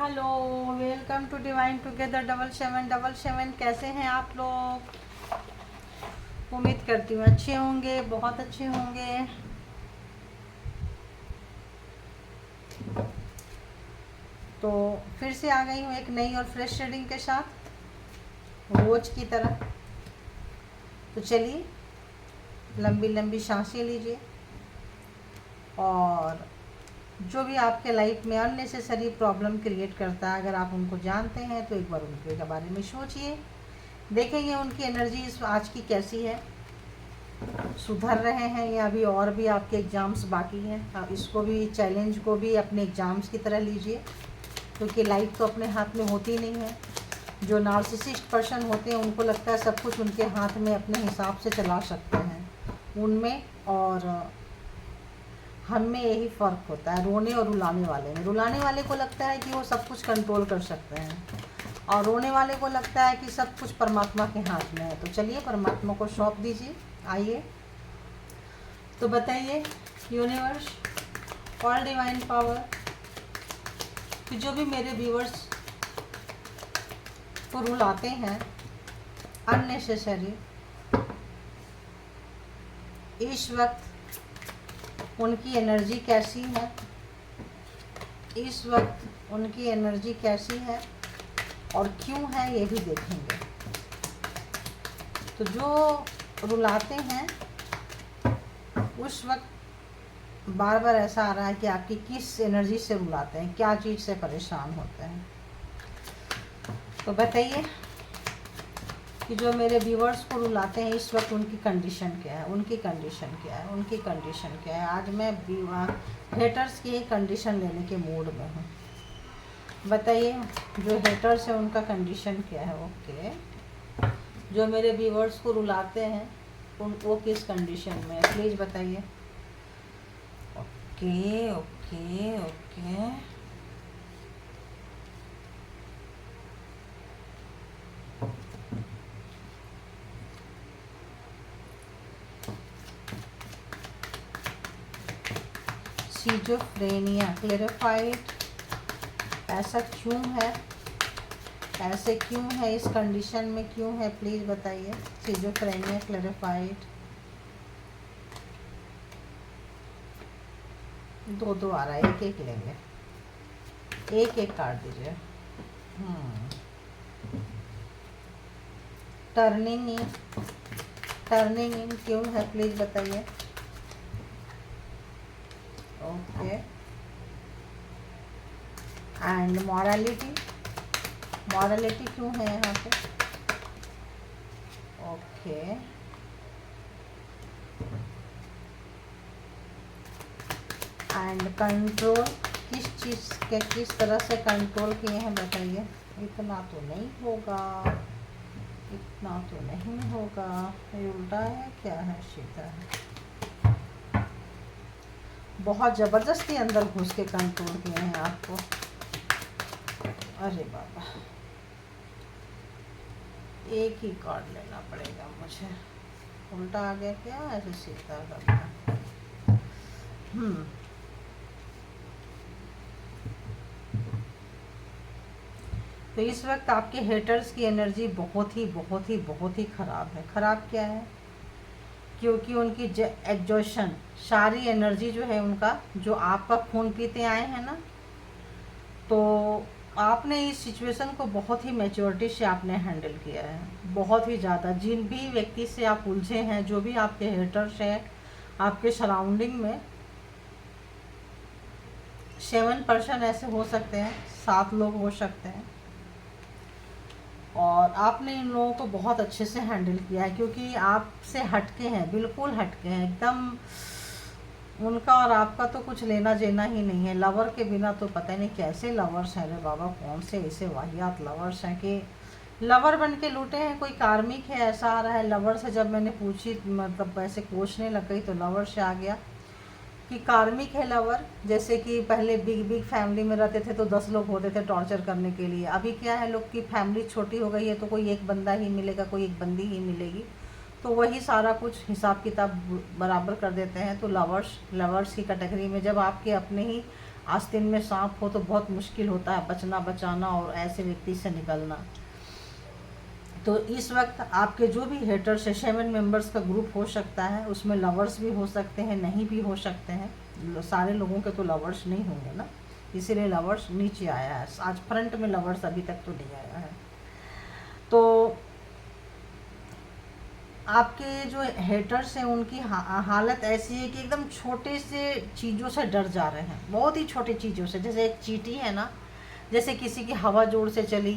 Hello, welcome to divine together 7777। कैसे हैं आप लोग? उम्मीद करती हूँ अच्छे होंगे, बहुत अच्छे होंगे। तो फिर से आ गई हूँ एक नई और फ्रेश रीडिंग के साथ, रोज की तरह। तो चलिए, लंबी लंबी सांसें लीजिए और जो भी आपके लाइफ में अननेसेसरी प्रॉब्लम क्रिएट करता है, अगर आप उनको जानते हैं तो एक बार उनके बारे में सोचिए। देखेंगे उनकी एनर्जी आज की कैसी है, सुधर रहे हैं या अभी और भी आपके एग्ज़ाम्स बाकी हैं। आप इसको भी, चैलेंज को भी अपने एग्ज़ाम्स की तरह लीजिए, क्योंकि लाइफ तो अपने हाथ में होती नहीं है। जो नार्सिसिस्ट पर्सन होते हैं उनको लगता है सब कुछ उनके हाथ में अपने हिसाब से चला सकते हैं। उनमें और हम में यही फ़र्क होता है, रोने और रुलाने वाले में। रुलाने वाले को लगता है कि वो सब कुछ कंट्रोल कर सकते हैं, और रोने वाले को लगता है कि सब कुछ परमात्मा के हाथ में है। तो चलिए, परमात्मा को सौंप दीजिए। आइए, तो बताइए यूनिवर्स, ऑल डिवाइन पावर, कि जो भी मेरे व्यूअर्स को रुलाते हैं अननेसेसरी, इस वक्त उनकी एनर्जी कैसी है, इस वक्त उनकी एनर्जी कैसी है और क्यों है, ये भी देखेंगे। तो जो रुलाते हैं उस वक्त बार बार ऐसा आ रहा है कि आपकी किस एनर्जी से रुलाते हैं, क्या चीज़ से परेशान होते हैं। तो बताइए कि जो मेरे व्यूवर्स को रुलाते हैं इस वक्त उनकी कंडीशन क्या है, उनकी कंडीशन क्या है, उनकी कंडीशन क्या है। आज मैं हेटर्स की कंडीशन लेने के मूड में हूँ। बताइए, जो हेटर्स है उनका कंडीशन क्या है। ओके, जो मेरे व्यूवर्स को रुलाते हैं वो किस कंडीशन में है, प्लीज़ बताइए। Okay okay okay, schizophrenia clarified. ऐसा क्यों है, ऐसे क्यों है, इस कंडीशन में क्यों है, प्लीज़ बताइए। Schizophrenia clarified. दो दो आ रहा है, एक एक लेंगे, एक एक काट दीजिए। टर्निंग इन, टर्निंग इन क्यों है, प्लीज़ बताइए। ओके, एंड मॉरलिटी, मॉरलिटी क्यों है यहाँ पे। ओके, एंड कंट्रोल, किस चीज़ के किस तरह से कंट्रोल किए हैं, बताइए। इतना तो नहीं होगा, इतना तो नहीं होगा, ये उल्टा है क्या है, सीधा है। बहुत ज़बरदस्ती अंदर घुस के कंट्रोल किए हैं आपको। अरे बाबा, एक ही कार्ड लेना पड़ेगा मुझे, उल्टा आ गया क्या, ऐसे सीधा करना। तो इस वक्त आपके हेटर्स की एनर्जी बहुत ही बहुत ही बहुत ही ख़राब है। ख़राब क्या है, क्योंकि उनकी एग्जॉशन, सारी एनर्जी जो है उनका, जो आपका खून पीते आए हैं ना, तो आपने इस सिचुएशन को बहुत ही मैच्योरिटी से आपने हैंडल किया है, बहुत ही ज़्यादा। जिन भी व्यक्ति से आप उलझे हैं, जो भी आपके हेटर्स हैं आपके सराउंडिंग में, 7% ऐसे हो सकते हैं, 7 लोग हो सकते हैं, और आपने इन लोगों को बहुत अच्छे से हैंडल किया है, क्योंकि आपसे हटके हैं, बिल्कुल हटके हैं एकदम। उनका और आपका तो कुछ लेना देना ही नहीं है। लवर के बिना तो पता नहीं कैसे लवर्स हैं रे बाबा, कौन से ऐसे वाहियात लवर्स हैं कि लवर बन के लूटे हैं। कोई कार्मिक है, ऐसा आ रहा है। लवर से जब मैंने पूछी, मतलब ऐसे कोसने लग गई, तो लवर से आ गया कि कार्मिक है लवर। जैसे कि पहले बिग बिग फैमिली में रहते थे तो 10 लोग होते थे टॉर्चर करने के लिए। अभी क्या है, लोग की फैमिली छोटी हो गई है तो कोई एक बंदा ही मिलेगा, कोई एक बंदी ही मिलेगी, तो वही सारा कुछ हिसाब किताब बराबर कर देते हैं। तो लवर्स की कैटेगरी में, जब आपके अपने ही आस्तीन में सांप हो तो बहुत मुश्किल होता है बचना बचाना और ऐसे व्यक्ति से निकलना। तो इस वक्त आपके जो भी हेटर्स है 7 मेंबर्स का ग्रुप हो सकता है, उसमें लवर्स भी हो सकते हैं, नहीं भी हो सकते हैं। सारे लोगों के तो लवर्स नहीं होंगे ना, इसीलिए लवर्स नीचे आया है। आज फ्रंट में लवर्स अभी तक तो नहीं आया है। तो आपके जो हेटर्स हैं उनकी हालत ऐसी है कि एकदम छोटे से चीज़ों से डर जा रहे हैं, बहुत ही छोटी चीज़ों से। जैसे एक चींटी है ना, जैसे किसी की हवा जोर से चली,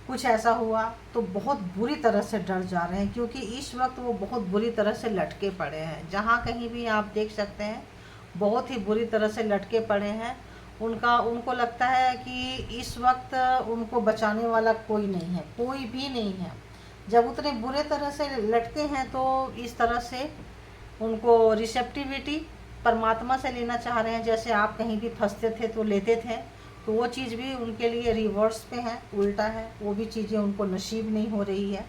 कुछ ऐसा हुआ तो बहुत बुरी तरह से डर जा रहे हैं, क्योंकि इस वक्त वो बहुत बुरी तरह से लटके पड़े हैं। जहाँ कहीं भी आप देख सकते हैं बहुत ही बुरी तरह से लटके पड़े हैं। उनको लगता है कि इस वक्त उनको बचाने वाला कोई नहीं है, कोई भी नहीं है। जब उतने बुरे तरह से लटके हैं तो इस तरह से उनको रिसेप्टिविटी परमात्मा से लेना चाह रहे हैं। जैसे आप कहीं भी फंसते थे तो लेते थे, तो वो चीज़ भी उनके लिए रिवर्स पे है, उल्टा है। वो भी चीज़ें उनको नसीब नहीं हो रही है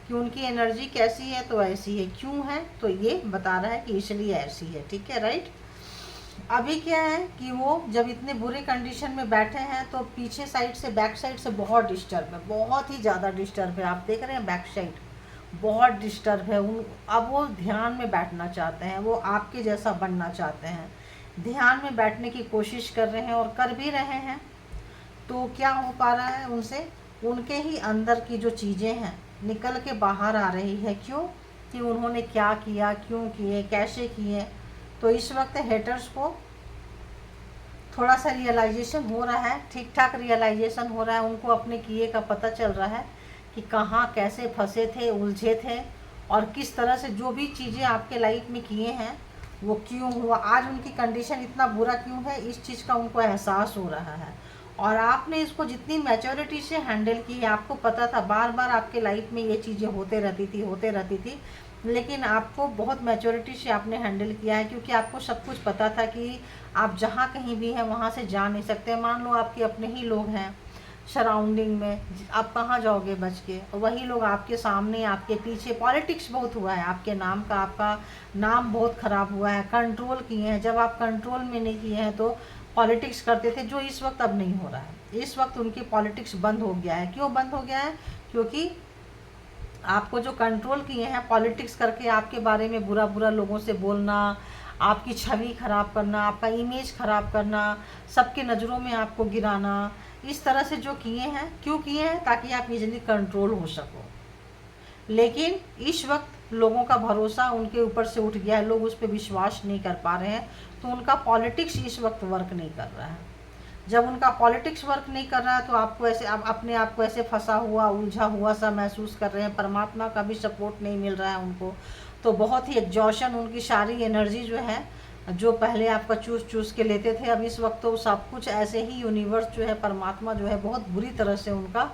कि उनकी एनर्जी कैसी है तो ऐसी है, क्यों है तो ये बता रहा है कि इसलिए ऐसी है। ठीक है, राइट। अभी क्या है कि वो जब इतने बुरे कंडीशन में बैठे हैं तो पीछे साइड से, बैक साइड से बहुत डिस्टर्ब है, बहुत ही ज़्यादा डिस्टर्ब है। आप देख रहे हैं बैक साइड बहुत डिस्टर्ब है। अब वो ध्यान में बैठना चाहते हैं, वो आपके जैसा बनना चाहते हैं, ध्यान में बैठने की कोशिश कर रहे हैं और कर भी रहे हैं। तो क्या हो पा रहा है उनसे, उनके ही अंदर की जो चीज़ें हैं निकल के बाहर आ रही है। क्यों कि उन्होंने क्या किया, क्यों किए, कैसे किए। तो इस वक्त हेटर्स को थोड़ा सा रियलाइजेशन हो रहा है, ठीक ठाक रियलाइजेशन हो रहा है। उनको अपने किए का पता चल रहा है कि कहाँ कैसे फंसे थे, उलझे थे, और किस तरह से जो भी चीज़ें आपके लाइफ में किए हैं वो क्यों हुआ, आज उनकी कंडीशन इतना बुरा क्यों है, इस चीज़ का उनको एहसास हो रहा है। और आपने इसको जितनी मैच्योरिटी से हैंडल की है, आपको पता था बार बार आपके लाइफ में ये चीज़ें होते रहती थी, लेकिन आपको बहुत मैच्योरिटी से आपने हैंडल किया है, क्योंकि आपको सब कुछ पता था कि आप जहाँ कहीं भी हैं वहाँ से जा नहीं सकते। मान लो आपके अपने ही लोग हैं सराउंडिंग में, आप कहाँ जाओगे बच के, और वही लोग आपके सामने, आपके पीछे। पॉलिटिक्स बहुत हुआ है आपके नाम का, आपका नाम बहुत ख़राब हुआ है, कंट्रोल किए हैं। जब आप कंट्रोल में नहीं किए हैं तो पॉलिटिक्स करते थे, जो इस वक्त अब नहीं हो रहा है। इस वक्त उनकी पॉलिटिक्स बंद हो गया है। क्यों बंद हो गया है? क्योंकि आपको जो कंट्रोल किए हैं पॉलिटिक्स करके, आपके बारे में बुरा बुरा लोगों से बोलना, आपकी छवि खराब करना, आपका इमेज खराब करना, सबके नज़रों में आपको गिराना, इस तरह से जो किए हैं, क्यों किए हैं? ताकि आप इजीली कंट्रोल हो सको। लेकिन इस वक्त लोगों का भरोसा उनके ऊपर से उठ गया है, लोग उस पर विश्वास नहीं कर पा रहे हैं, तो उनका पॉलिटिक्स इस वक्त वर्क नहीं कर रहा है। जब उनका पॉलिटिक्स वर्क नहीं कर रहा है तो आपको ऐसे, आप अपने आप को ऐसे फंसा हुआ, उलझा हुआ सा महसूस कर रहे हैं। परमात्मा का भी सपोर्ट नहीं मिल रहा है उनको, तो बहुत ही एग्जॉशन, उनकी सारी एनर्जी जो है, जो पहले आपका चूस के लेते थे, अब इस वक्त तो सब कुछ ऐसे ही यूनिवर्स जो है, परमात्मा जो है, बहुत बुरी तरह से उनका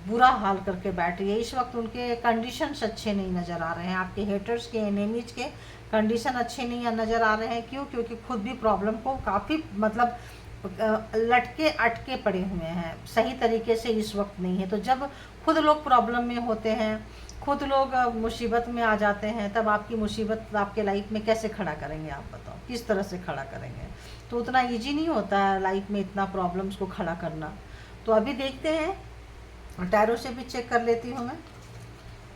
बुरा हाल करके बैठी है। इस वक्त उनके कंडीशंस अच्छे नहीं नज़र आ रहे हैं, आपके हेटर्स के, एनिमीज के कंडीशन अच्छे नहीं नज़र आ रहे हैं। क्यों? क्योंकि खुद भी प्रॉब्लम को काफ़ी मतलब लटके अटके पड़े हुए हैं, सही तरीके से इस वक्त नहीं है। तो जब खुद लोग प्रॉब्लम में होते हैं, खुद लोग मुसीबत में आ जाते हैं, तब आपकी मुसीबत आपके लाइफ में कैसे खड़ा करेंगे? आप बताओ, किस तरह से खड़ा करेंगे? तो उतना इजी नहीं होता है लाइफ में इतना प्रॉब्लम्स को खड़ा करना। तो अभी देखते हैं, टैरो से भी चेक कर लेती हूँ मैं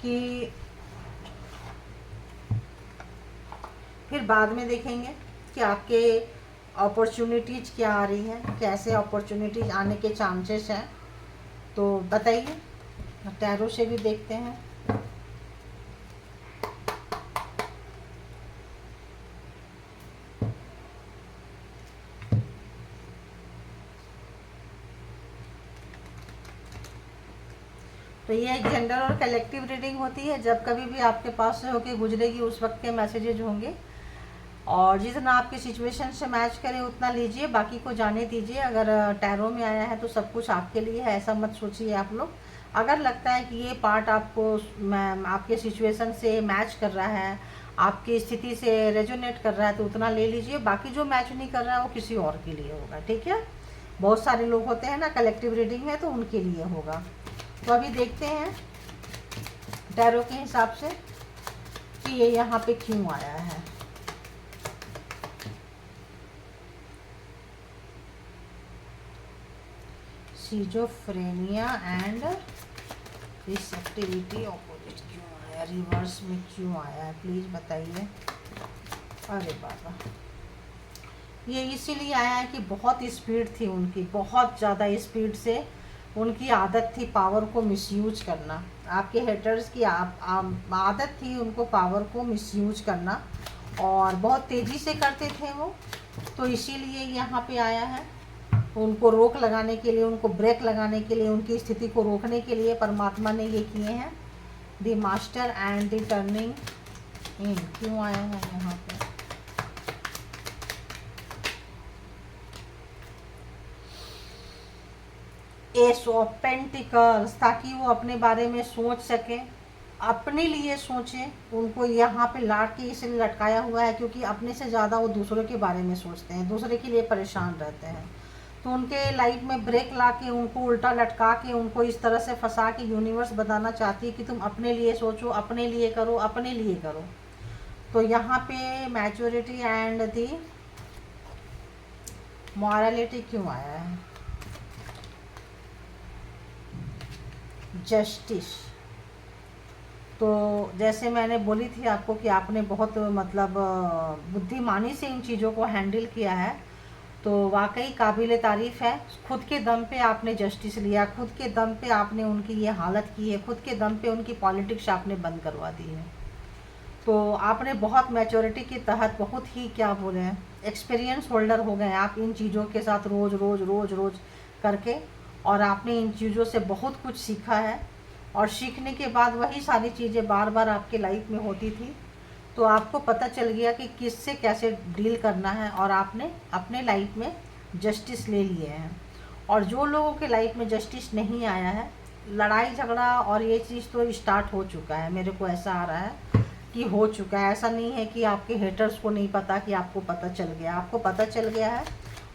कि फिर बाद में देखेंगे कि आपके अपॉर्चुनिटीज़ क्या आ रही हैं, कैसे अपॉर्चुनिटीज़ आने के चांसेस हैं, तो बताइए। टैरो से भी देखते हैं। तो ये एक जेंडर और कलेक्टिव रीडिंग होती है। जब कभी भी आपके पास से होके गुजरेगी उस वक्त के मैसेजेज होंगे, और जितना आपकी सिचुएशन से मैच करे उतना लीजिए, बाकी को जाने दीजिए। अगर टैरो में आया है तो सब कुछ आपके लिए है, ऐसा मत सोचिए आप लोग। अगर लगता है कि ये पार्ट आपको आपके सिचुएशन से मैच कर रहा है, आपकी स्थिति से रेजोनेट कर रहा है, तो उतना ले लीजिए। बाकी जो मैच नहीं कर रहा है वो किसी और के लिए होगा। ठीक है, बहुत सारे लोग होते हैं ना, कलेक्टिव रीडिंग है तो उनके लिए होगा। तो अभी देखते हैं टैरो के हिसाब से कि ये यहाँ पे क्यों आया है। स्किज़ोफ्रेनिया एंड रिसेप्टिविटी ऑपोजिट क्यों आया, रिवर्स में क्यों आया है, प्लीज़ बताइए। अरे बाबा, ये इसीलिए आया है कि बहुत स्पीड थी उनकी, बहुत ज़्यादा स्पीड से उनकी आदत थी पावर को मिसयूज करना। आपके हेटर्स की आदत थी उनको पावर को मिसयूज करना, और बहुत तेज़ी से करते थे वो, तो इसीलिए यहाँ पे आया है। उनको रोक लगाने के लिए, उनको ब्रेक लगाने के लिए, उनकी स्थिति को रोकने के लिए परमात्मा ने ये किए हैं। The master and the turning इन क्यों आया है यहाँ पे, एस ऑफ पेंटिकल्स, ताकि वो अपने बारे में सोच सके, अपने लिए सोचें। उनको यहाँ पे लाट के इसलिए लटकाया हुआ है क्योंकि अपने से ज़्यादा वो दूसरों के बारे में सोचते हैं, दूसरे के लिए परेशान रहते हैं। तो उनके लाइफ में ब्रेक ला के, उनको उल्टा लटका के, उनको इस तरह से फंसा के यूनिवर्स बताना चाहती है कि तुम अपने लिए सोचो, अपने लिए करो, अपने लिए करो। तो यहाँ पे मैच्योरिटी एंड दी मॉरलिटी क्यों आया है, जस्टिस। तो जैसे मैंने बोली थी आपको कि आपने बहुत मतलब बुद्धिमानी से इन चीज़ों को हैंडल किया है, तो वाकई काबिल तारीफ़ है। खुद के दम पे आपने जस्टिस लिया, खुद के दम पे आपने उनकी ये हालत की है, खुद के दम पे उनकी पॉलिटिक्स आपने बंद करवा दी है। तो आपने बहुत मैच्योरिटी के तहत, बहुत ही क्या बोले हैं, एक्सपीरियंस होल्डर हो गए आप इन चीज़ों के साथ रोज़ रोज़ रोज़ रोज़ करके, और आपने इन चीज़ों से बहुत कुछ सीखा है। और सीखने के बाद वही सारी चीज़ें बार बार आपके लाइफ में होती थी, तो आपको पता चल गया कि किससे कैसे डील करना है, और आपने अपने लाइफ में जस्टिस ले लिए हैं। और जो लोगों के लाइफ में जस्टिस नहीं आया है, लड़ाई झगड़ा और ये चीज़ तो स्टार्ट हो चुका है, मेरे को ऐसा आ रहा है कि हो चुका है। ऐसा नहीं है कि आपके हेटर्स को नहीं पता, कि आपको पता चल गया, आपको पता चल गया है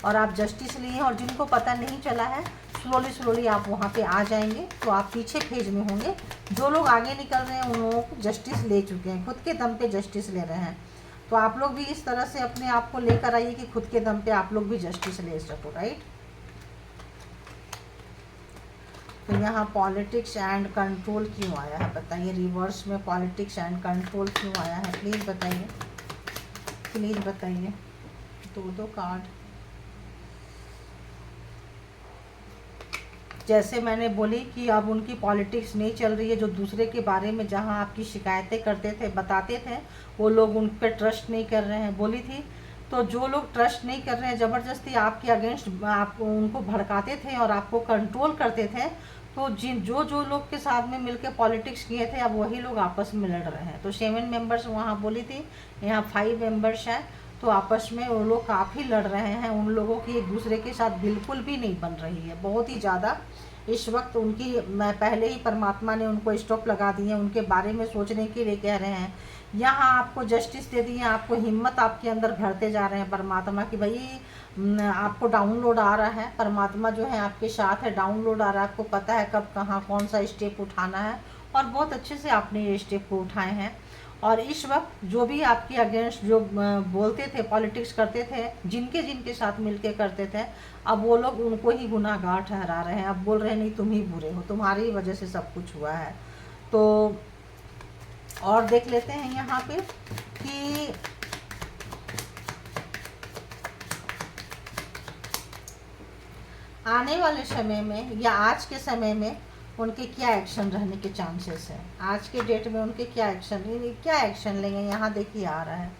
और आप जस्टिस लिए हैं। और जिनको पता नहीं चला है, स्लोली स्लोली आप वहाँ पे आ जाएंगे, तो आप पीछे फेज में होंगे। जो लोग आगे निकल रहे हैं उन लोगों को जस्टिस ले चुके हैं, खुद के दम पे जस्टिस ले रहे हैं। तो आप लोग भी इस तरह से अपने आप को लेकर आइए कि खुद के दम पे आप लोग भी जस्टिस ले सको, राइट। तो यहाँ पॉलिटिक्स एंड कंट्रोल क्यों आया है, बताइए। रिवर्स में पॉलिटिक्स एंड कंट्रोल क्यों आया है, प्लीज़ बताइए, प्लीज़ बताइए। दो कार्ड, जैसे मैंने बोली कि अब उनकी पॉलिटिक्स नहीं चल रही है। जो दूसरे के बारे में जहां आपकी शिकायतें करते थे, बताते थे, वो लोग उन पर ट्रस्ट नहीं कर रहे हैं, बोली थी। तो जो लोग ट्रस्ट नहीं कर रहे हैं, ज़बरदस्ती आपके अगेंस्ट आप उनको भड़काते थे और आपको कंट्रोल करते थे, तो जो लोग के साथ में मिलकर पॉलिटिक्स किए थे, अब वही लोग आपस में लड़ रहे हैं। तो 7 मेंबर्स वहाँ बोली थी, यहाँ 5 मेंबर्स हैं, तो आपस में वो लोग काफ़ी लड़ रहे हैं। उन लोगों की एक दूसरे के साथ बिल्कुल भी नहीं बन रही है, बहुत ही ज़्यादा इस वक्त उनकी, मैं पहले ही परमात्मा ने उनको स्टॉप लगा दिए, उनके बारे में सोचने के लिए कह रहे हैं। यहाँ आपको जस्टिस दे दिए, आपको हिम्मत आपके अंदर भरते जा रहे हैं परमात्मा की, भाई आपको डाउनलोड आ रहा है, परमात्मा जो है आपके साथ है, डाउनलोड आ रहा है, आपको पता है कब कहाँ कौन सा स्टेप उठाना है, और बहुत अच्छे से आपने ये स्टेप को उठाए हैं। और इस वक्त जो भी आपके अगेंस्ट जो बोलते थे, पॉलिटिक्स करते थे, जिनके जिनके साथ मिलके करते थे, अब वो लोग उनको ही गुनाहगार ठहरा रहे हैं। अब बोल रहे हैं नहीं तुम ही बुरे हो, तुम्हारी वजह से सब कुछ हुआ है। तो और देख लेते हैं यहाँ पे कि आने वाले समय में या आज के समय में उनके क्या एक्शन रहने के चांसेस हैं। आज के डेट में उनके क्या एक्शन लेंगे, यहाँ देखिए आ रहा है,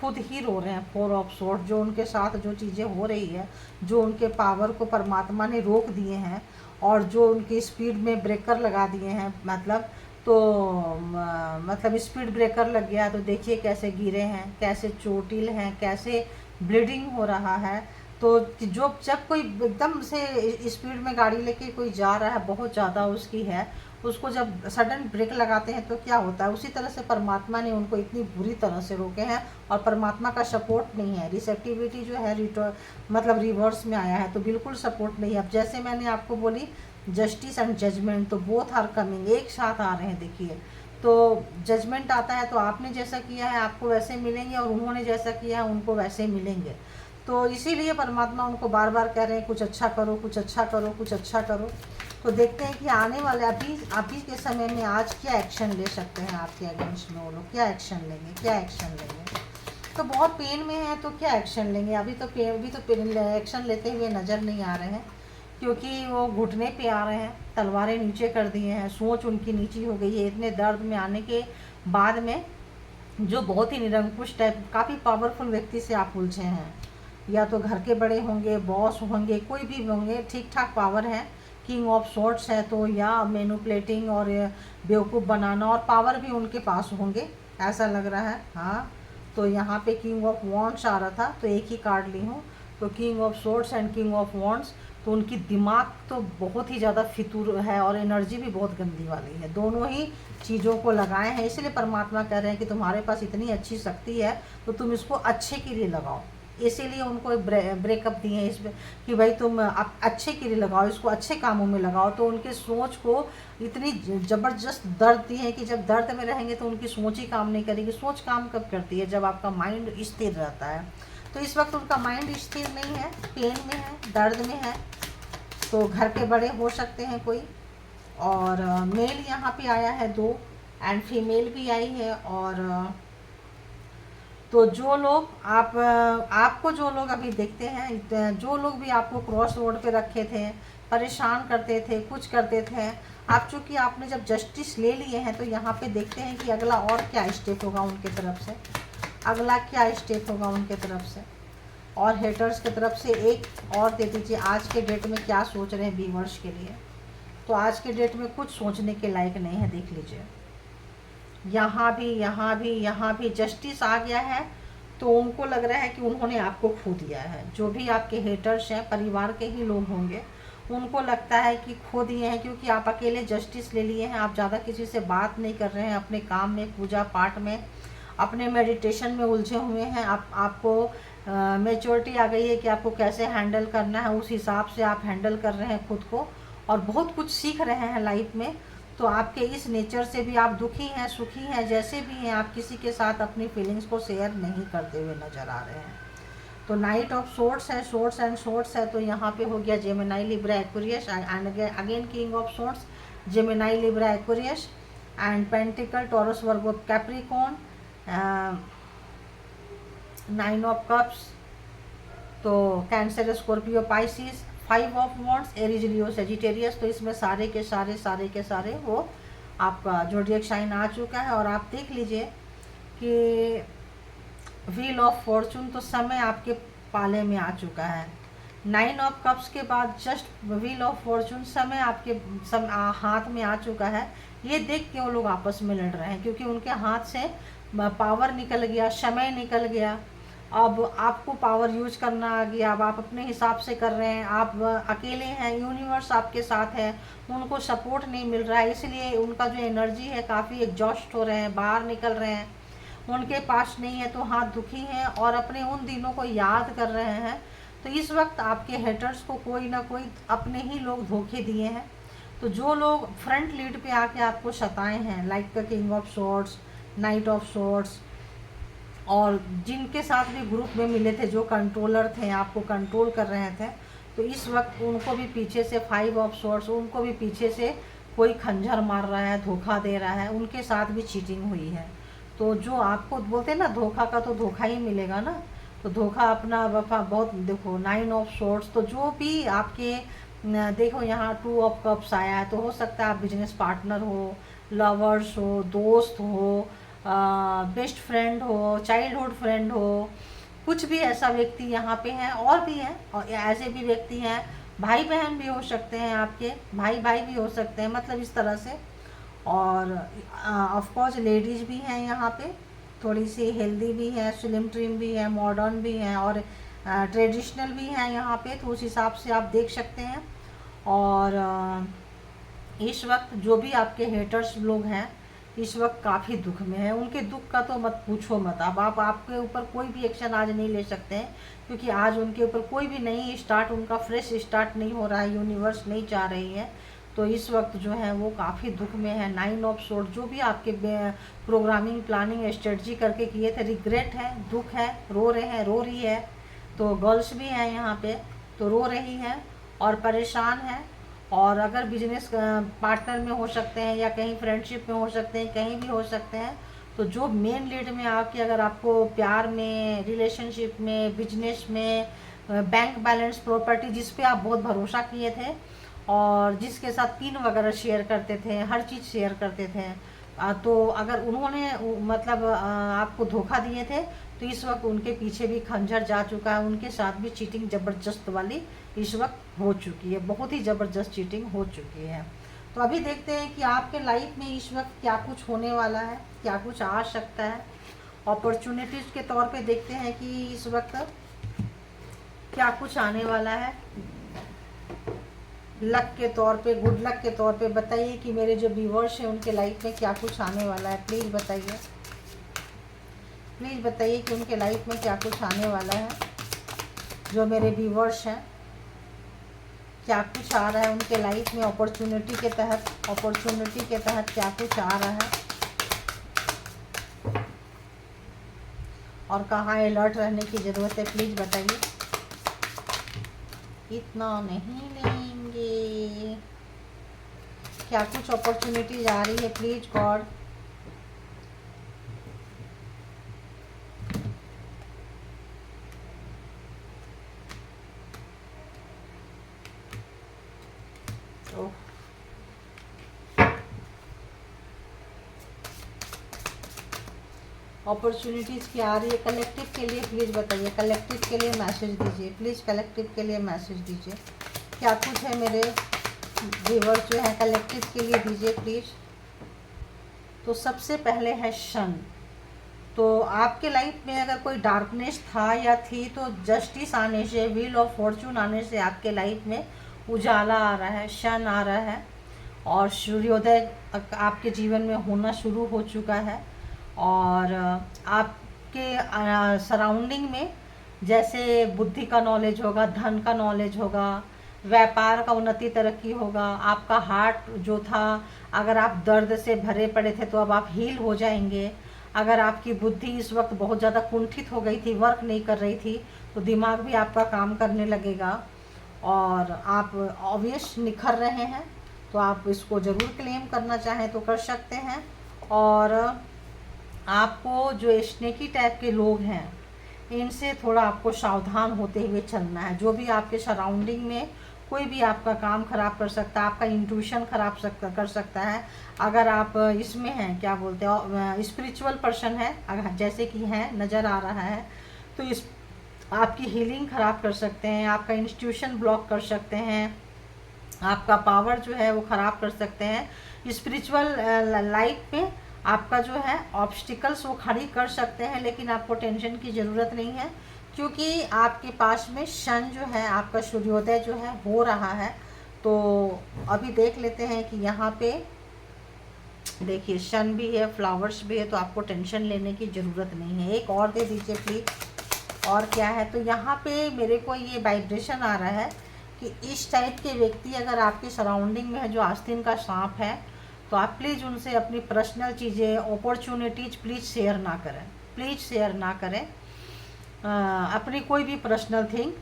खुद ही रो रहे हैं। 4 ऑफ सोर्ड, जो उनके साथ जो चीज़ें हो रही है, जो उनके पावर को परमात्मा ने रोक दिए हैं, और जो उनकी स्पीड में ब्रेकर लगा दिए हैं, मतलब स्पीड ब्रेकर लग गया, तो देखिए कैसे गिरे हैं, कैसे चोटिल हैं, कैसे ब्लीडिंग हो रहा है। तो जब कोई एकदम से स्पीड में गाड़ी लेके कोई जा रहा है, बहुत ज़्यादा उसकी है, उसको जब सडन ब्रेक लगाते हैं तो क्या होता है, उसी तरह से परमात्मा ने उनको इतनी बुरी तरह से रोके हैं, और परमात्मा का सपोर्ट नहीं है। रिसेप्टिविटी जो है मतलब रिवर्स में आया है, तो बिल्कुल सपोर्ट नहीं है। अब जैसे मैंने आपको बोली जस्टिस एंड जजमेंट, तो बोथ आर कमिंग, एक साथ आ रहे हैं। देखिए, तो जजमेंट आता है तो आपने जैसा किया है आपको वैसे मिलेंगे, और उन्होंने जैसा किया है उनको वैसे मिलेंगे। तो इसीलिए परमात्मा उनको बार बार कह रहे हैं कुछ अच्छा करो, कुछ अच्छा करो, कुछ अच्छा करो। तो देखते हैं कि आने वाले अभी के समय में आज क्या एक्शन ले सकते हैं आपके अगेंस्ट में वो लोग, क्या एक्शन लेंगे, क्या एक्शन लेंगे। तो बहुत पेन में है तो क्या एक्शन लेंगे, अभी तो एक्शन लेते हुए नज़र नहीं आ रहे हैं, क्योंकि वो घुटने पे आ रहे हैं, तलवारें नीचे कर दिए हैं, सोच उनकी नीची हो गई है। इतने दर्द में आने के बाद में जो बहुत ही निरंकुश टाइप काफ़ी पावरफुल व्यक्ति से आप उलझे हैं, या तो घर के बड़े होंगे, बॉस होंगे, कोई भी होंगे, ठीक ठाक पावर है, किंग ऑफ सॉर्ट्स है तो, या मैनिपुलेटिंग और बेवकूफ़ बनाना और पावर भी उनके पास होंगे ऐसा लग रहा है। हाँ, तो यहाँ पे किंग ऑफ वॉन्ड्स आ रहा था तो एक ही कार्ड ली हूँ, तो king of swords and king of wands. तो उनकी दिमाग तो बहुत ही ज़्यादा फितूर है और एनर्जी भी बहुत गंदी वाली है, दोनों ही चीज़ों को लगाए हैं। इसलिए परमात्मा कह रहे हैं कि तुम्हारे पास इतनी अच्छी शक्ति है तो तुम इसको अच्छे के लिए लगाओ। इसीलिए उनको ब्रेकअप दिए हैं इसमें कि भाई तुम अच्छे के लिए लगाओ, इसको अच्छे कामों में लगाओ। तो उनके सोच को इतनी ज़बरदस्त दर्द दी है कि जब दर्द में रहेंगे तो उनकी सोच ही काम नहीं करेगी। सोच काम कब करती है, जब आपका माइंड स्थिर रहता है। तो इस वक्त उनका माइंड स्थिर नहीं है, पेन में है, दर्द में है। तो घर के बड़े हो सकते हैं कोई, और मेल यहाँ पे आया है 2 एंड फीमेल भी आई है। और तो जो लोग आपको जो लोग अभी देखते हैं, जो लोग भी आपको क्रॉस रोड पे रखे थे, परेशान करते थे, कुछ करते थे, आप चूँकि आपने जब जस्टिस ले लिए हैं तो यहाँ पे देखते हैं कि अगला और क्या स्टेप होगा उनके तरफ से, अगला क्या स्टेप होगा उनके तरफ से। और हेटर्स की तरफ से एक और दे दीजिए, आज के डेट में क्या सोच रहे हैं व्यूअर्स के लिए। तो आज के डेट में कुछ सोचने के लायक नहीं है, देख लीजिए। यहाँ भी, यहाँ भी, यहाँ भी जस्टिस आ गया है। तो उनको लग रहा है कि उन्होंने आपको खो दिया है। जो भी आपके हेटर्स हैं, परिवार के ही लोग होंगे, उनको लगता है कि खो दिए हैं, क्योंकि आप अकेले जस्टिस ले लिए हैं। आप ज़्यादा किसी से बात नहीं कर रहे हैं, अपने काम में, पूजा पाठ में, अपने मेडिटेशन में उलझे हुए हैं। आपको मैच्योरिटी आ गई है कि आपको कैसे हैंडल करना है, उस हिसाब से आप हैंडल कर रहे हैं खुद को, और बहुत कुछ सीख रहे हैं लाइफ में। तो आपके इस नेचर से भी आप दुखी हैं, सुखी हैं, जैसे भी हैं, आप किसी के साथ अपनी फीलिंग्स को शेयर नहीं करते हुए नज़र आ रहे हैं। तो नाइट ऑफ सोर्ट्स है, सोर्ट्स एंड सोर्ट्स है, तो यहाँ पे हो गया Gemini, Libra, Aquarius and again king of swords, Gemini, Libra, Aquarius and pentacle, Taurus, Virgo, Capricorn, 9 of cups, तो Cancer, Scorpio, Pisces, 5 of wands, Aries, Leo, Sagittarius. तो इसमें सारे के सारे वो आपका जोडिएक साइन आ चुका है। और आप देख लीजिए कि व्हील ऑफ फॉर्चून, तो समय आपके पाले में आ चुका है। 9 ऑफ कप्स के बाद जस्ट व्हील ऑफ फॉर्चून, समय आपके हाथ में आ चुका है। ये देख के वो लोग आपस में लड़ रहे हैं, क्योंकि उनके हाथ से पावर निकल गया, समय निकल गया। अब आपको पावर यूज करना आ गया, अब आप अपने हिसाब से कर रहे हैं, आप अकेले हैं, यूनिवर्स आपके साथ है, उनको सपोर्ट नहीं मिल रहा है, इसलिए उनका जो एनर्जी है काफ़ी एग्जॉस्ट हो रहे हैं, बाहर निकल रहे हैं, उनके पास नहीं है, तो हाथ दुखी हैं और अपने उन दिनों को याद कर रहे हैं। तो इस वक्त आपके हेटर्स को कोई ना कोई अपने ही लोग धोखे दिए हैं। तो जो लोग फ्रंट लीड पे आके आपको सताए हैं, like the king of swords, night of swords, और जिनके साथ भी ग्रुप में मिले थे, जो कंट्रोलर थे, आपको कंट्रोल कर रहे थे, तो इस वक्त उनको भी पीछे से 5 ऑफ सॉर्ड्स, उनको भी पीछे से कोई खंजर मार रहा है, धोखा दे रहा है, उनके साथ भी चीटिंग हुई है। तो जो आपको बोलते हैं ना, धोखा का तो धोखा ही मिलेगा ना, तो धोखा अपना वफा बहुत, देखो 9 ऑफ सॉर्ड्स, तो जो भी आपके देखो यहाँ 2 ऑफ कप्स आया है, तो हो सकता है आप बिजनेस पार्टनर हो, लवर्स हो, दोस्त हो, बेस्ट फ्रेंड हो, चाइल्डहुड फ्रेंड हो, कुछ भी ऐसा व्यक्ति यहाँ पे है। और भी हैं, और ऐसे भी व्यक्ति हैं, भाई बहन भी हो सकते हैं, आपके भाई भाई भी हो सकते हैं, मतलब इस तरह से। और ऑफ कोर्स लेडीज़ भी हैं यहाँ पे, थोड़ी सी हेल्दी भी है, स्लिम ट्रिम भी है, मॉडर्न भी हैं, और ट्रेडिशनल भी हैं यहाँ पे, तो उस हिसाब से आप देख सकते हैं। और इस वक्त जो भी आपके हेटर्स लोग हैं, इस वक्त काफ़ी दुख में है, उनके दुख का तो मत पूछो मत। अब आपके ऊपर कोई भी एक्शन आज नहीं ले सकते हैं, क्योंकि आज उनके ऊपर कोई भी नई स्टार्ट, उनका फ्रेश स्टार्ट नहीं हो रहा है, यूनिवर्स नहीं चाह रही है। तो इस वक्त जो है वो काफ़ी दुख में है। 9 ऑफ सोर्ड, जो भी आपके प्रोग्रामिंग, प्लानिंग, स्ट्रेटजी करके किए थे, रिग्रेट है, दुख है, रो रहे हैं, रो रही है। तो गर्ल्स भी हैं यहाँ पे, तो रो रही है और परेशान है। और अगर बिजनेस पार्टनर में हो सकते हैं या कहीं फ्रेंडशिप में हो सकते हैं, कहीं भी हो सकते हैं। तो जो मेन लीड में आपके, अगर आपको प्यार में, रिलेशनशिप में, बिजनेस में, बैंक बैलेंस, प्रॉपर्टी, जिस पे आप बहुत भरोसा किए थे और जिसके साथ पिन वगैरह शेयर करते थे, हर चीज़ शेयर करते थे, तो अगर उन्होंने मतलब आपको धोखा दिए थे, तो इस वक्त उनके पीछे भी खंजर जा चुका है। उनके साथ भी चीटिंग ज़बरदस्त वाली इस वक्त हो चुकी है, बहुत ही ज़बरदस्त चीटिंग हो चुकी है। तो अभी देखते हैं कि आपके लाइफ में इस वक्त क्या कुछ होने वाला है, क्या कुछ आ सकता है। अपॉर्चुनिटीज़ के तौर पे देखते हैं कि इस वक्त क्या कुछ आने वाला है। लक के तौर पे, गुड लक के तौर पे बताइए कि मेरे जो व्यूअर्स हैं उनके लाइफ में क्या कुछ आने वाला है। प्लीज़ बताइए, प्लीज़ बताइए कि उनके लाइफ में क्या कुछ आने वाला है। जो मेरे व्यूअर्स हैं, क्या कुछ आ रहा है उनके लाइफ में अपॉर्चुनिटी के तहत, अपॉर्चुनिटी के तहत क्या कुछ आ रहा है और कहाँ अलर्ट रहने की ज़रूरत है। प्लीज़ बताइए। इतना नहीं लेंगे, क्या कुछ अपॉर्चुनिटीज आ रही है। प्लीज गॉड, अपॉर्चुनिटीज़ की आ रही है कलेक्टिव के लिए। प्लीज़ बताइए, कलेक्टिव के लिए मैसेज दीजिए। प्लीज़ कलेक्टिव के लिए मैसेज दीजिए। क्या कुछ है मेरे व्यूअर्स जो है कलेक्टिव के लिए, दीजिए प्लीज़। तो सबसे पहले है शन। तो आपके लाइफ में अगर कोई डार्कनेस था या थी, तो जस्टिस आने से, व्हील ऑफ फॉर्चून आने से आपके लाइफ में उजाला आ रहा है, शन आ रहा है और सूर्योदय आपके जीवन में होना शुरू हो चुका है। और आपके सराउंडिंग में जैसे बुद्धि का नॉलेज होगा, धन का नॉलेज होगा, व्यापार का उन्नति तरक्की होगा। आपका हार्ट जो था, अगर आप दर्द से भरे पड़े थे तो अब आप हील हो जाएंगे। अगर आपकी बुद्धि इस वक्त बहुत ज़्यादा कुंठित हो गई थी, वर्क नहीं कर रही थी, तो दिमाग भी आपका काम करने लगेगा और आप ऑब्वियस निखर रहे हैं। तो आप इसको ज़रूर क्लेम करना चाहें तो कर सकते हैं। और आपको जो स्नेकी टाइप के लोग हैं, इनसे थोड़ा आपको सावधान होते हुए चलना है। जो भी आपके सराउंडिंग में कोई भी आपका काम ख़राब कर सकता है, आपका इंट्यूशन ख़राब कर सकता है। अगर आप इसमें हैं, क्या बोलते हैं, स्पिरिचुअल पर्सन है, अगर जैसे कि हैं, नज़र आ रहा है, तो इस आपकी हीलिंग ख़राब कर सकते हैं, आपका इंस्टीट्यूशन ब्लॉक कर सकते हैं, आपका पावर जो है वो ख़राब कर सकते हैं। स्पिरिचुअल लाइफ में आपका जो है ऑब्स्टिकल्स वो खड़ी कर सकते हैं, लेकिन आपको टेंशन की ज़रूरत नहीं है, क्योंकि आपके पास में सन जो है, आपका सूर्योदय जो है हो रहा है। तो अभी देख लेते हैं कि यहाँ पे देखिए सन भी है, फ्लावर्स भी है, तो आपको टेंशन लेने की ज़रूरत नहीं है। एक और दे दीजिए प्लीज़। और क्या है, तो यहाँ पे मेरे को ये वाइब्रेशन आ रहा है कि इस टाइप के व्यक्ति अगर आपके सराउंडिंग में है, जो आस्तीन का सांप है, तो आप प्लीज़ उनसे अपनी पर्सनल चीज़ें, अपॉर्चुनिटीज़ प्लीज़ शेयर ना करें, प्लीज़ शेयर ना करें अपनी कोई भी पर्सनल थिंग।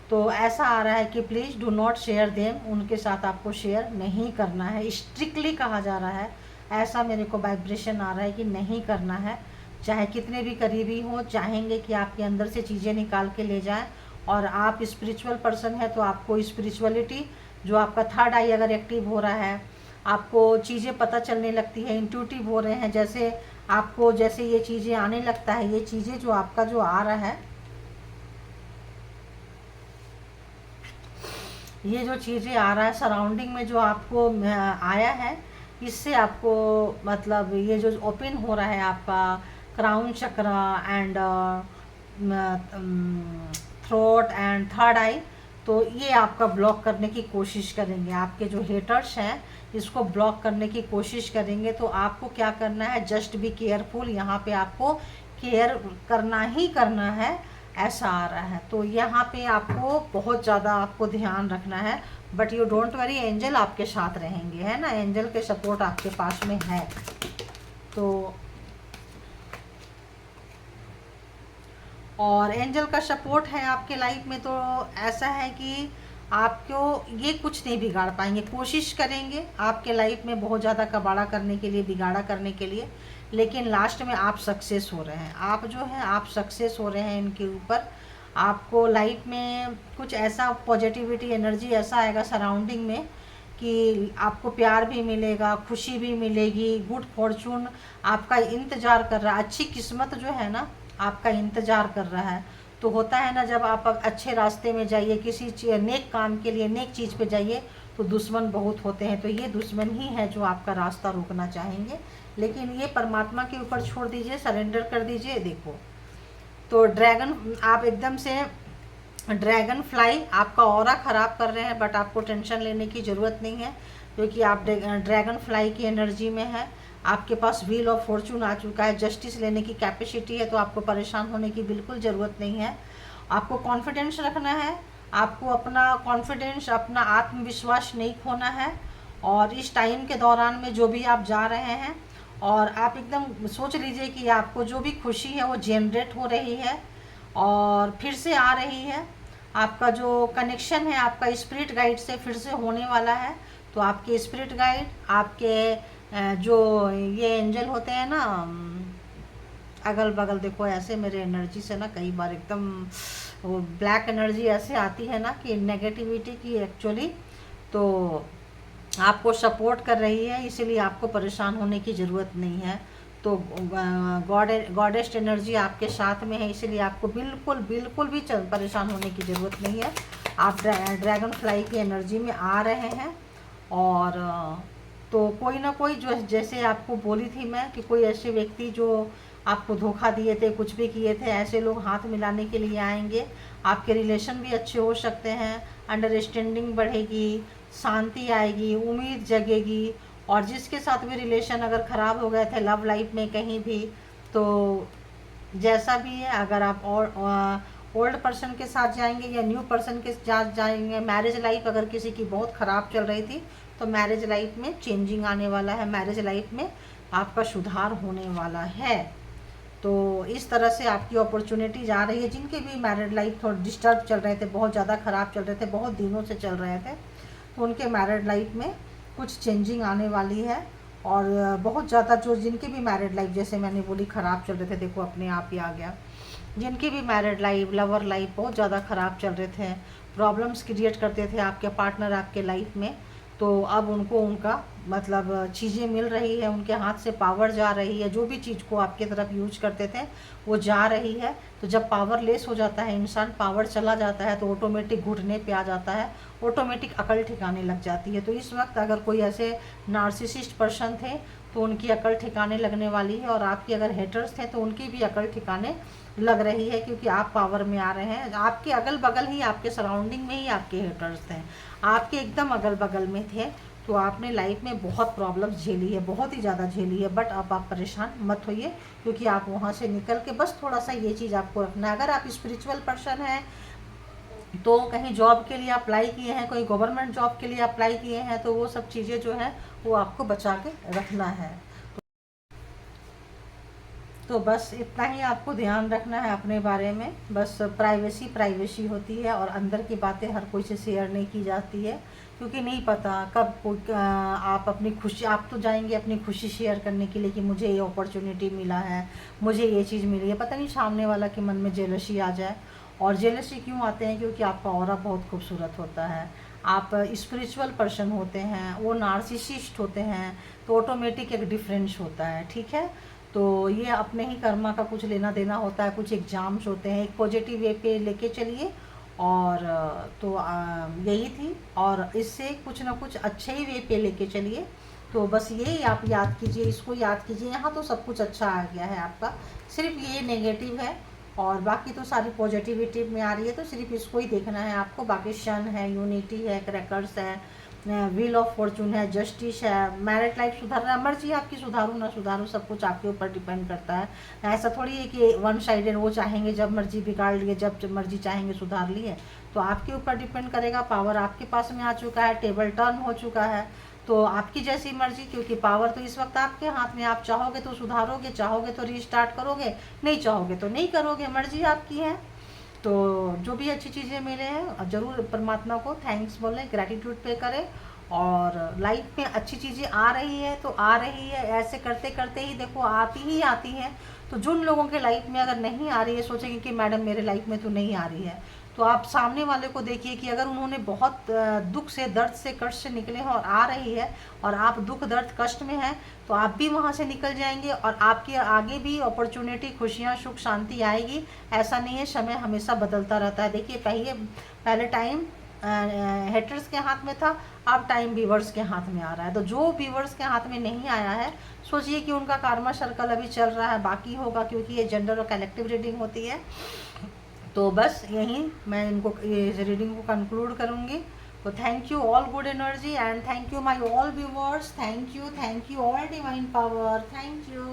तो ऐसा आ रहा है कि please do not share them, उनके साथ आपको शेयर नहीं करना है, स्ट्रिक्टली कहा जा रहा है। ऐसा मेरे को वाइब्रेशन आ रहा है कि नहीं करना है। चाहे कितने भी करीबी हों, चाहेंगे कि आपके अंदर से चीज़ें निकाल के ले जाएं। और आप स्पिरिचुअल पर्सन है, तो आपको स्पिरिचुअलिटी, जो आपका थर्ड आई अगर एक्टिव हो रहा है, आपको चीज़ें पता चलने लगती है, इंट्यूटिव हो रहे हैं, जैसे आपको जैसे ये चीज़ें आने लगता है, ये चीज़ें जो आपका जो आ रहा है, ये जो चीज़ें आ रहा है सराउंडिंग में, जो आपको आया है, इससे आपको मतलब ये जो ओपन हो रहा है आपका क्राउन चक्र एंड थ्रोट एंड थर्ड आई, तो ये आपका ब्लॉक करने की कोशिश करेंगे। आपके जो हेटर्स हैं इसको ब्लॉक करने की कोशिश करेंगे। तो आपको क्या करना है, जस्ट बी केयरफुल। यहाँ पे आपको केयर करना ही करना है, ऐसा आ रहा है। तो यहाँ पे आपको बहुत ज़्यादा आपको ध्यान रखना है। But you don't worry, angel आपके साथ रहेंगे, है ना, एंजल के सपोर्ट आपके पास में है। तो और एंजल का सपोर्ट है आपके लाइफ में। तो ऐसा है कि आपको ये कुछ नहीं बिगाड़ पाएंगे, कोशिश करेंगे आपके लाइफ में बहुत ज़्यादा कबाड़ा करने के लिए, बिगाड़ा करने के लिए, लेकिन लास्ट में आप सक्सेस हो रहे हैं। आप जो है आप सक्सेस हो रहे हैं इनके ऊपर। आपको लाइफ में कुछ ऐसा पॉजिटिविटी एनर्जी ऐसा आएगा सराउंडिंग में कि आपको प्यार भी मिलेगा, खुशी भी मिलेगी, गुड फॉर्चून आपका इंतज़ार कर रहा है, अच्छी किस्मत जो है ना आपका इंतज़ार कर रहा है। तो होता है ना, जब आप अच्छे रास्ते में जाइए, किसी नेक काम के लिए, नेक चीज़ पे जाइए, तो दुश्मन बहुत होते हैं। तो ये दुश्मन ही है जो आपका रास्ता रोकना चाहेंगे, लेकिन ये परमात्मा के ऊपर छोड़ दीजिए, सरेंडर कर दीजिए। देखो तो ड्रैगन, आप एकदम से ड्रैगन फ्लाई आपका ऑरा ख़राब कर रहे हैं, बट आपको टेंशन लेने की ज़रूरत नहीं है, क्योंकि आप ड्रैगन फ्लाई की एनर्जी में है। आपके पास व्हील ऑफ फॉर्चून आ चुका है, जस्टिस लेने की कैपेसिटी है, तो आपको परेशान होने की बिल्कुल ज़रूरत नहीं है। आपको कॉन्फिडेंस रखना है, आपको अपना कॉन्फिडेंस, अपना आत्मविश्वास नहीं खोना है। और इस टाइम के दौरान में जो भी आप जा रहे हैं, और आप एकदम सोच लीजिए कि आपको जो भी खुशी है वो जनरेट हो रही है और फिर से आ रही है। आपका जो कनेक्शन है आपका स्पिरिट गाइड से फिर से होने वाला है। तो आपके स्पिरिट गाइड, आपके जो ये एंजल होते हैं ना अगल बगल, देखो ऐसे मेरे एनर्जी से ना कई बार एकदम वो ब्लैक एनर्जी ऐसे आती है ना कि नेगेटिविटी की एक्चुअली, तो आपको सपोर्ट कर रही है, इसीलिए आपको परेशान होने की ज़रूरत नहीं है। तो गॉडेस्ट एनर्जी आपके साथ में है, इसीलिए आपको बिल्कुल बिल्कुल भी परेशान होने की ज़रूरत नहीं है। आप ड्रैगन फ्लाई की एनर्जी में आ रहे हैं। और तो कोई ना कोई, जो जैसे आपको बोली थी मैं कि कोई ऐसे व्यक्ति जो आपको धोखा दिए थे, कुछ भी किए थे, ऐसे लोग हाथ मिलाने के लिए आएंगे। आपके रिलेशन भी अच्छे हो सकते हैं, अंडरस्टैंडिंग बढ़ेगी, शांति आएगी, उम्मीद जगेगी। और जिसके साथ भी रिलेशन अगर ख़राब हो गए थे लव लाइफ में कहीं भी, तो जैसा भी है, अगर आप और ओल्ड पर्सन के साथ जाएंगे या न्यू पर्सन के साथ जाएंगे, मैरिज लाइफ अगर किसी की बहुत ख़राब चल रही थी, तो मैरिज लाइफ में चेंजिंग आने वाला है, मैरिज लाइफ में आपका सुधार होने वाला है। तो इस तरह से आपकी अपॉर्चुनिटीज आ रही है। जिनके भी मैरिड लाइफ थोड़ा डिस्टर्ब चल रहे थे, बहुत ज़्यादा ख़राब चल रहे थे, बहुत दिनों से चल रहे थे, तो उनके मैरिड लाइफ में कुछ चेंजिंग आने वाली है। और बहुत ज़्यादा जो जिनकी भी मैरिड लाइफ, जैसे मैंने बोली ख़राब चल रहे थे, देखो अपने आप ही आ गया, जिनकी भी मैरिड लाइफ, लवर लाइफ बहुत ज़्यादा ख़राब चल रहे थे, प्रॉब्लम्स क्रिएट करते थे आपके पार्टनर आपके लाइफ में, तो अब उनको उनका मतलब चीज़ें मिल रही है, उनके हाथ से पावर जा रही है। जो भी चीज़ को आपके तरफ यूज करते थे वो जा रही है। तो जब पावरलेस हो जाता है इंसान, पावर चला जाता है, तो ऑटोमेटिक घुटने पे आ जाता है, ऑटोमेटिक अकल ठिकाने लग जाती है। तो इस वक्त अगर कोई ऐसे नार्सिसिस्ट पर्सन थे तो उनकी अकल ठिकाने लगने वाली है। और आपके अगर हेटर्स थे तो उनकी भी अकल ठिकाने लग रही है, क्योंकि आप पावर में आ रहे हैं। आपके अगल बगल ही, आपके सराउंडिंग में ही आपके हेटर्स थे, आपके एकदम अगल बगल में थे। तो आपने लाइफ में बहुत प्रॉब्लम्स झेली है, बहुत ही ज़्यादा झेली है, बट अब आप परेशान मत होइए, क्योंकि आप वहाँ से निकल के बस थोड़ा सा ये चीज़ आपको रखना है। अगर आप स्पिरिचुअल पर्सन हैं तो कहीं जॉब के लिए अप्लाई किए हैं, कोई गवर्नमेंट जॉब के लिए अप्लाई किए हैं, तो वो सब चीज़ें जो है वो आपको बचा के रखना है। तो बस इतना ही आपको ध्यान रखना है अपने बारे में। बस प्राइवेसी प्राइवेसी होती है, और अंदर की बातें हर कोई से शेयर नहीं की जाती है, क्योंकि नहीं पता कब कोई आप अपनी खुशी, आप तो जाएंगे अपनी खुशी शेयर करने के लिए कि मुझे ये अपॉर्चुनिटी मिला है, मुझे ये चीज़ मिली है, पता नहीं सामने वाला के मन में जेलसी आ जाए। और जेलसी क्यों आते हैं? क्योंकि आपका ऑरा बहुत खूबसूरत होता है, आप स्पिरिचुअल पर्सन होते हैं, वो नार्सिसिस्ट होते हैं, तो ऑटोमेटिक एक डिफरेंस होता है। ठीक है, तो ये अपने ही कर्मा का कुछ लेना देना होता है, कुछ एग्ज़ाम्स होते हैं, एक पॉजिटिव वे पे लेके चलिए। और तो यही थी, और इससे कुछ ना कुछ अच्छे ही वे पे लेके चलिए। तो बस यही आप याद कीजिए, इसको याद कीजिए। यहाँ तो सब कुछ अच्छा आ गया है आपका, सिर्फ ये नेगेटिव है, और बाकी तो सारी पॉजिटिविटी में आ रही है। तो सिर्फ इसको ही देखना है आपको। बाकी शन है, यूनिटी है, क्रैकर्स है, व्हील ऑफ फॉर्चून है, जस्टिस है, मैरिड लाइफ सुधार रहा है, मर्जी आपकी सुधारो ना सुधारो, सब कुछ आपके ऊपर डिपेंड करता है। ऐसा थोड़ी है कि वन साइडेड, वो चाहेंगे जब मर्जी बिगाड़ लिए, जब मर्जी चाहेंगे सुधार लिए। तो आपके ऊपर डिपेंड करेगा। पावर आपके पास में आ चुका है, टेबल टर्न हो चुका है, तो आपकी जैसी मर्जी, क्योंकि पावर तो इस वक्त आपके हाथ में। आप चाहोगे तो सुधारोगे, चाहोगे तो रीस्टार्ट करोगे, नहीं चाहोगे तो नहीं करोगे, मर्जी आपकी है। तो जो भी अच्छी चीज़ें मिले हैं ज़रूर परमात्मा को थैंक्स बोलें, ग्रैटिट्यूड पे करें। और लाइफ में अच्छी चीज़ें आ रही है तो आ रही है, ऐसे करते करते ही देखो आती ही आती हैं। तो जिन लोगों के लाइफ में अगर नहीं आ रही है, सोचेंगे कि मैडम मेरे लाइफ में तो नहीं आ रही है, तो आप सामने वाले को देखिए कि अगर उन्होंने बहुत दुख से, दर्द से, कष्ट से निकले हैं और आ रही है, और आप दुख दर्द कष्ट में हैं, तो आप भी वहाँ से निकल जाएंगे और आपके आगे भी अपॉर्चुनिटी, खुशियाँ, सुख शांति आएगी। ऐसा नहीं है, समय हमेशा बदलता रहता है। देखिए पहले टाइम हेटर्स के हाथ में था, अब टाइम व्यूवर्स के हाथ में आ रहा है। तो जो व्यूवर्स के हाथ में नहीं आया है, सोचिए कि उनका कार्मा सर्कल अभी चल रहा है, बाकी होगा, क्योंकि ये जेंडर और कलेक्टिव रीडिंग होती है। तो बस यहीं मैं इनको ये रीडिंग को कंक्लूड करूँगी। तो thank you all good energy and thank you my all viewers, thank you all divine power, thank you.